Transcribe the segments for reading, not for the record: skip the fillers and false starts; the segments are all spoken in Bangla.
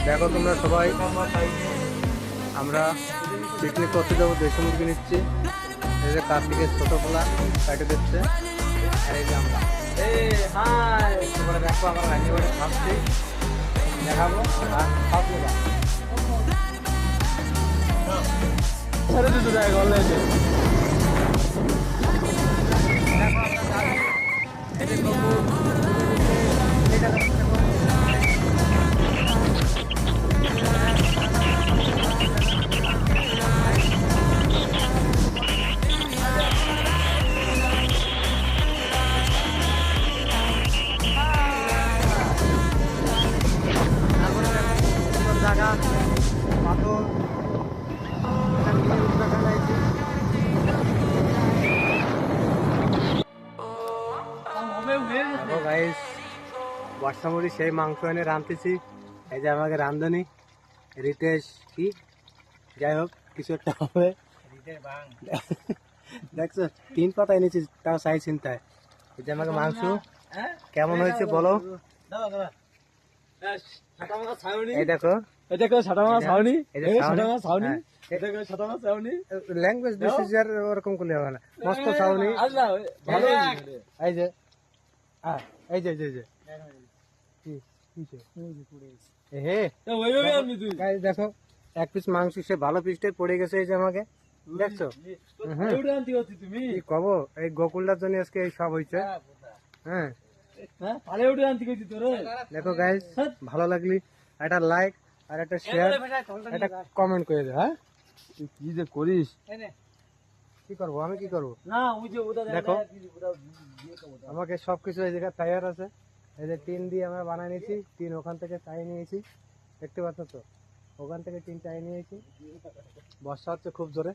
দেখো তোমরা সবাই, আমরা পিকনিক করতে যাবো, দেশি মুরগি নিচ্ছি। এই যে কার্তিকের ছোট খোলা কাটে দিচ্ছে, আর এই যে আমরা দেখো আমরা রান্না করে খাচ্ছি, দেখাবো আর খাবো না। ছেড়ে দিতে যায় অনলাইনে। জায়গা পাথর গাইস, বর্ষামুড়ি সেই মাংস এনে রাঁধতেছি। এই যে আমাকে রাঁধুনি রিতেশ, কি যাই হোক কিছু একটা হবে। দেখছো 3 পাতা এনেছি, তাও সাই চিন্তায়। এই যে আমাকে মাংস কেমন হয়েছে বলো। এই দেখো, এটা কেউ ছাটা মাছ ছাউনি, এটা ছাটা মাছ ছাউনি, হ্যাঁ। এটা কেউ ছাটা মাছ ছাউনি। ল্যাঙ্গুয়েজ ডিসিজার ওরকম করলে হবে না, মস্ত ছাউনি। আল্লাহ ভালো এই যে এই যে এই যে হে ওইভাবে আনবি তুই। গাইস দেখো, এক পিস মাংস সে ভালো পিসটাই পড়ে গেছে। এই যে আমাকে দেখছো, ওইটা আনতে হচ্ছে তুমি। কি কব, এই গোকুলটার জন্য আজকে এই সব হয়েছে। হ্যাঁ হ্যাঁ তাহলে ওইটা আনতে কইছি তোরে। দেখো গাইস, ভালো লাগলি একটা লাইক আর একটা শেয়ার, একটা কমেন্ট করে দে। হ্যাঁ তুই কি যে করিস কি করবো, আমি কি করবো। না, ওই যে ওটা দেখো আমাকে সবকিছু এই জায়গায় তৈরি আছে। এই যে টিন দিয়ে আমরা বানাই নিয়েছি, টিন ওখান থেকে চাই নিয়েছি, দেখতে পাচ্ছ তো, ওখান থেকে টিন চাই নিয়েছি। বর্ষা হচ্ছে খুব জোরে।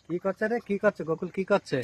কি করছে রে, কি করছে গোকুল, কি করছে?